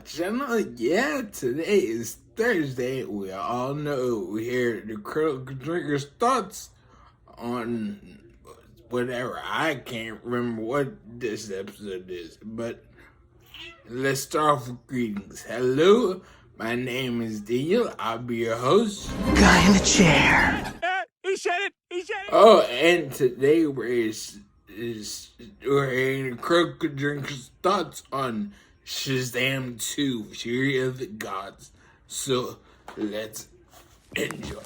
channel. Yeah, today is Thursday. We all know we hear the Critical Drinker's thoughts on whatever. I can't remember what this episode is, but let's start off with greetings. Hello, my name is Daniel. I'll be your host. Guy in the chair. He said it! He said it! Oh, and today we're hearing the Critical Drinker's thoughts on Shazam 2, Fury of the Gods. So, let's enjoy.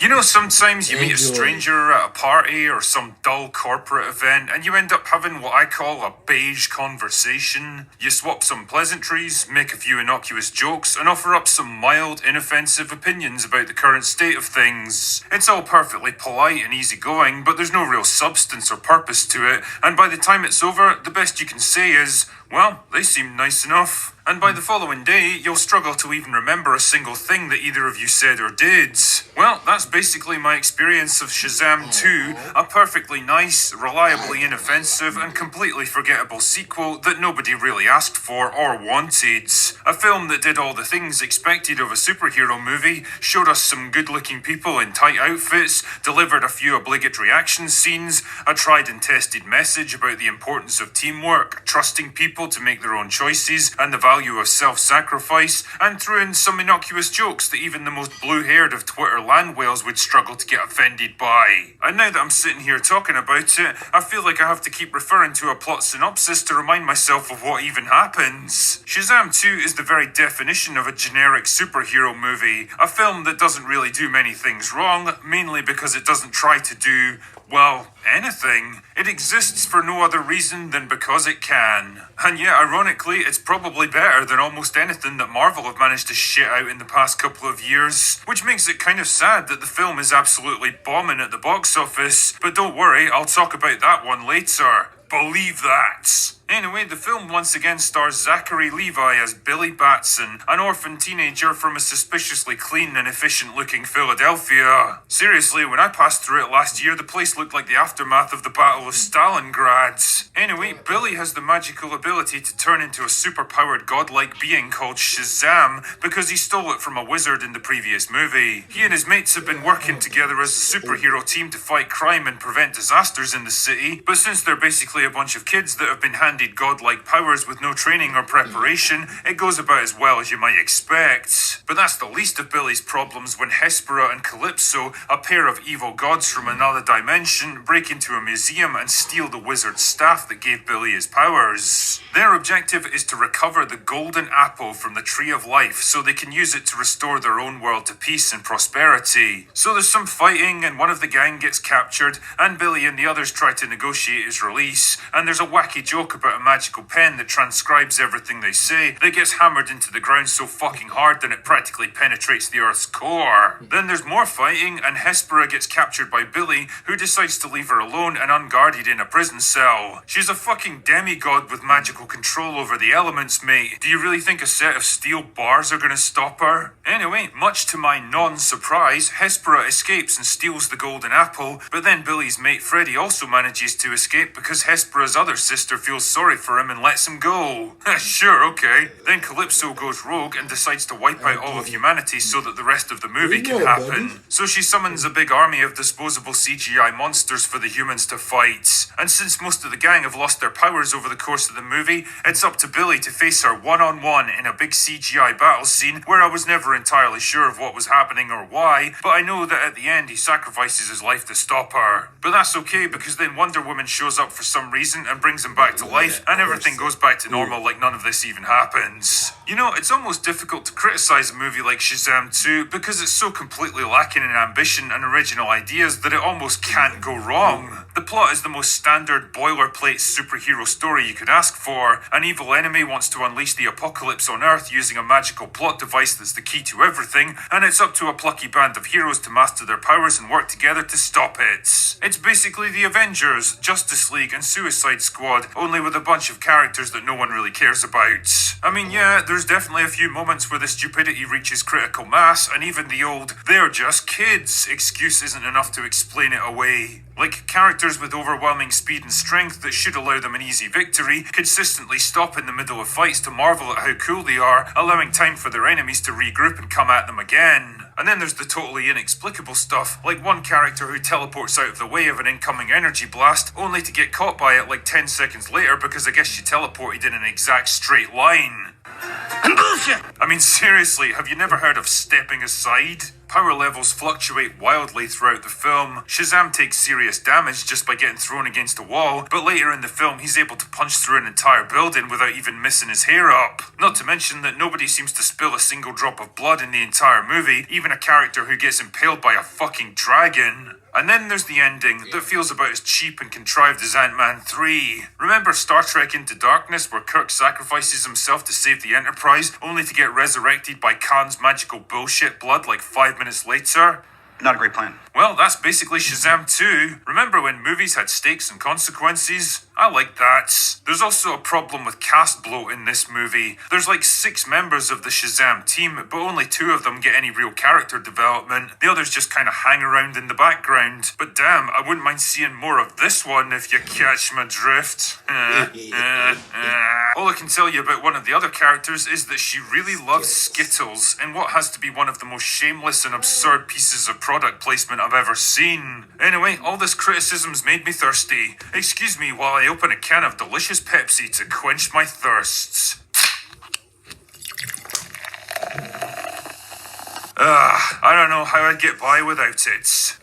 You know, sometimes you meet a Enjoy. stranger at a party or some dull corporate event and you end up having what I call a beige conversation. You swap some pleasantries, make a few innocuous jokes, and offer up some mild, inoffensive opinions about the current state of things. It's all perfectly polite and easygoing, but there's no real substance or purpose to it, and by the time it's over, the best you can say is, well, they seem nice enough. And by the following day, you'll struggle to even remember a single thing that either of you said or did. Well, that's basically my experience of Shazam 2, a perfectly nice, reliably inoffensive, and completely forgettable sequel that nobody really asked for or wanted. A film that did all the things expected of a superhero movie, showed us some good-looking people in tight outfits, delivered a few obligatory action scenes, a tried and tested message about the importance of teamwork, trusting people to make their own choices, and the value of self-sacrifice, and threw in some innocuous jokes that even the most blue-haired of Twitter land whales would struggle to get offended by. And now that I'm sitting here talking about it, I feel like I have to keep referring to a plot synopsis to remind myself of what even happens. Shazam 2 is the very definition of a generic superhero movie, a film that doesn't really do many things wrong, mainly because it doesn't try to do, well, anything. It exists for no other reason than because it can. And yet, ironically, it's probably better than almost anything that Marvel have managed to shit out in the past couple of years, which makes it kind of sad that the film is absolutely bombing at the box office. But don't worry, I'll talk about that one later. Believe that. Anyway, the film once again stars Zachary Levi as Billy Batson, an orphan teenager from a suspiciously clean and efficient-looking Philadelphia. Seriously, when I passed through it last year, the place looked like the aftermath of the Battle of Stalingrad. Anyway, Billy has the magical ability to turn into a super-powered godlike being called Shazam because he stole it from a wizard in the previous movie. He and his mates have been working together as a superhero team to fight crime and prevent disasters in the city, but since they're basically a bunch of kids that have been handed godlike powers with no training or preparation, it goes about as well as you might expect. But that's the least of Billy's problems when Hespera and Calypso, a pair of evil gods from another dimension, break into a museum and steal the wizard's staff that gave Billy his powers. Their objective is to recover the golden apple from the Tree of Life so they can use it to restore their own world to peace and prosperity. So there's some fighting and one of the gang gets captured and Billy and the others try to negotiate his release, and there's a wacky joke about a magical pen that transcribes everything they say that gets hammered into the ground so fucking hard that it practically penetrates the Earth's core. Then there's more fighting and Hespera gets captured by Billy, who decides to leave her alone and unguarded in a prison cell. She's a fucking demigod with magical control over the elements, mate. Do you really think a set of steel bars are gonna stop her? Anyway, much to my non-surprise, Hespera escapes and steals the golden apple, but then Billy's mate Freddy also manages to escape because Hespera's other sister feels sorry for him and lets him go. Sure, okay. Then Calypso goes rogue and decides to wipe out all of humanity so that the rest of the movie can happen. So she summons a big army of disposable CGI monsters for the humans to fight. And since most of the gang have lost their powers over the course of the movie, it's up to Billy to face her one-on-one in a big CGI battle scene where I was never entirely sure of what was happening or why, but I know that at the end he sacrifices his life to stop her. But that's okay because then Wonder Woman shows up for some reason and brings him back to life, and everything goes back to normal like none of this even happens. You know, it's almost difficult to criticize a movie like Shazam 2 because it's so completely lacking in ambition and original ideas that it almost can't go wrong. The plot is the most standard boilerplate superhero story you could ask for. An evil enemy wants to unleash the apocalypse on Earth using a magical plot device that's the key to everything, and it's up to a plucky band of heroes to master their powers and work together to stop it. It's basically the Avengers, Justice League, and Suicide Squad, only with a bunch of characters that no one really cares about. I mean, yeah, there's definitely a few moments where the stupidity reaches critical mass, and even the old "they're just kids" excuse isn't enough to explain it away. Like characters with overwhelming speed and strength that should allow them an easy victory consistently stop in the middle of fights to marvel at how cool they are, allowing time for their enemies to regroup and come at them again. And then there's the totally inexplicable stuff, like one character who teleports out of the way of an incoming energy blast, only to get caught by it like 10 seconds later because I guess she teleported in an exact straight line. Bullshit! I mean, seriously, have you never heard of stepping aside? Power levels fluctuate wildly throughout the film. Shazam takes serious damage just by getting thrown against a wall, but later in the film he's able to punch through an entire building without even missing his hair up. Not to mention that nobody seems to spill a single drop of blood in the entire movie, even a character who gets impaled by a fucking dragon. And then there's the ending that feels about as cheap and contrived as Ant-Man 3. Remember Star Trek Into Darkness, where Kirk sacrifices himself to save the Enterprise, only to get resurrected by Khan's magical bullshit blood like 5 minutes later? Not a great plan. Well, that's basically Shazam 2. Remember when movies had stakes and consequences? I like that. There's also a problem with cast bloat in this movie. There's like 6 members of the Shazam team, but only 2 of them get any real character development. The others just kind of hang around in the background. But damn, I wouldn't mind seeing more of this one if you catch my drift. All I can tell you about one of the other characters is that she really loves Skittles in what has to be one of the most shameless and absurd pieces of product placement I've ever seen. Anyway, all this criticism's made me thirsty. Excuse me while I open a can of delicious Pepsi to quench my thirsts. I don't know how I'd get by without it.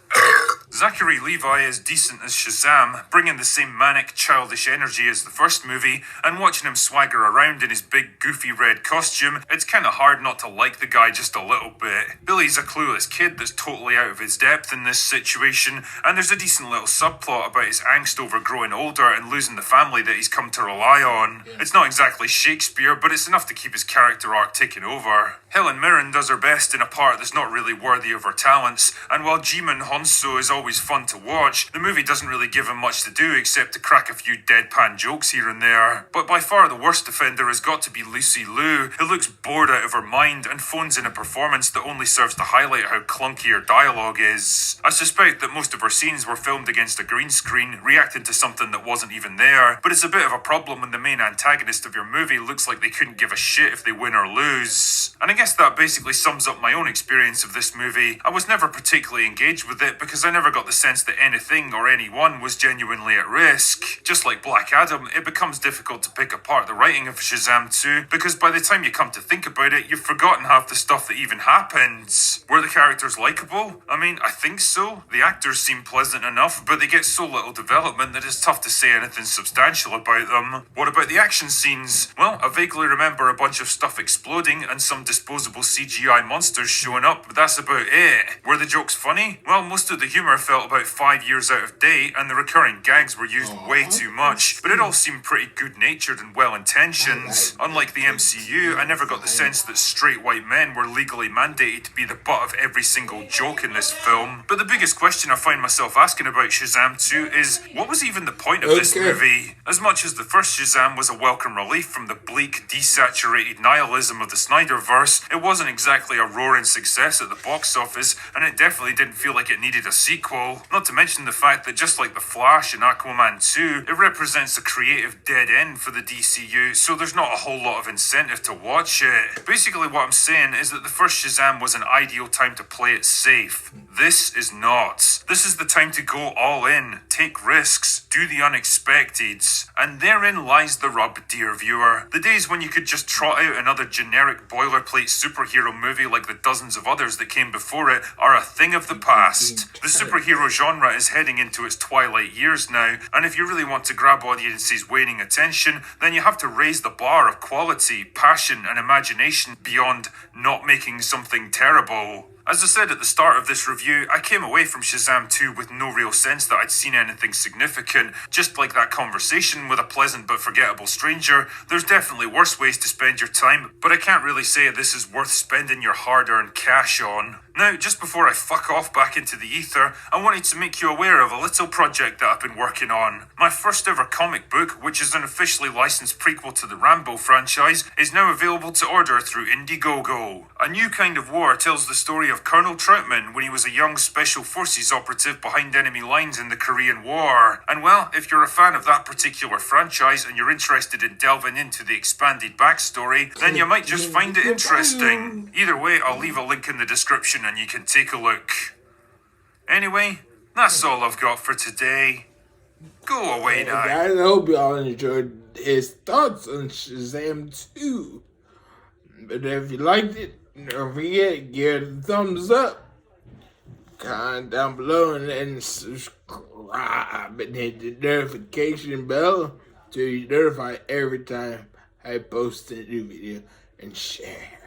Zachary Levi is decent as Shazam, bringing the same manic, childish energy as the first movie, and watching him swagger around in his big, goofy red costume, it's kinda hard not to like the guy just a little bit. Billy's a clueless kid that's totally out of his depth in this situation, and there's a decent little subplot about his angst over growing older and losing the family that he's come to rely on. It's not exactly Shakespeare, but it's enough to keep his character arc ticking over. Helen Mirren does her best in a part that's not really worthy of her talents, and while Jimon Honso is always fun to watch, the movie doesn't really give him much to do except to crack a few deadpan jokes here and there. But by far the worst offender has got to be Lucy Liu, who looks bored out of her mind and phones in a performance that only serves to highlight how clunky her dialogue is. I suspect that most of her scenes were filmed against a green screen, reacting to something that wasn't even there, but it's a bit of a problem when the main antagonist of your movie looks like they couldn't give a shit if they win or lose. And I guess that basically sums up my own experience of this movie. I was never particularly engaged with it because I never got the sense that anything or anyone was genuinely at risk. Just like Black Adam, it becomes difficult to pick apart the writing of Shazam 2 because by the time you come to think about it, you've forgotten half the stuff that even happens. Were the characters likable? I mean, I think so. The actors seem pleasant enough, but they get so little development that it's tough to say anything substantial about them. What about the action scenes? Well, I vaguely remember a bunch of stuff exploding and some disposable CGI monsters showing up, but that's about it. Were the jokes funny? Well, most of the humor felt about 5 years out of date, and the recurring gags were used way too much, but it all seemed pretty good-natured and well-intentioned. Unlike the MCU, I never got the sense that straight white men were legally mandated to be the butt of every single joke in this film. But the biggest question I find myself asking about Shazam 2 is, what was even the point of this movie? As much as the first Shazam was a welcome relief from the bleak, desaturated nihilism of the Snyderverse, it wasn't exactly a roaring success at the box office, and it definitely didn't feel like it needed a sequel. Not to mention the fact that just like The Flash and Aquaman 2, it represents a creative dead end for the DCU, so there's not a whole lot of incentive to watch it. Basically what I'm saying is that the first Shazam was an ideal time to play it safe. This is not. This is the time to go all in, take risks, do the unexpected. And therein lies the rub, dear viewer. The days when you could just trot out another generic boilerplate superhero movie like the dozens of others that came before it are a thing of the past. The superhero genre is heading into its twilight years now, and if you really want to grab audiences' waning attention, then you have to raise the bar of quality, passion, and imagination beyond not making something terrible. As I said at the start of this review, I came away from Shazam 2 with no real sense that I'd seen anything significant. Just like that conversation with a pleasant but forgettable stranger, there's definitely worse ways to spend your time, but I can't really say this is worth spending your hard-earned cash on. Now, just before I fuck off back into the ether, I wanted to make you aware of a little project that I've been working on. My first ever comic book, which is an officially licensed prequel to the Rambo franchise, is now available to order through Indiegogo. A New Kind of War tells the story of Colonel Troutman when he was a young Special Forces operative behind enemy lines in the Korean War. And well, if you're a fan of that particular franchise and you're interested in delving into the expanded backstory, then you might just find it interesting. Either way, I'll leave a link in the description and you can take a look. Anyway, that's all I've got for today. Go away now. Guys, I hope y'all enjoyed his thoughts on Shazam 2. But if you liked it, don't forget, give it a thumbs up. Comment down below and then subscribe and hit the notification bell so you're notified every time I post a new video and share.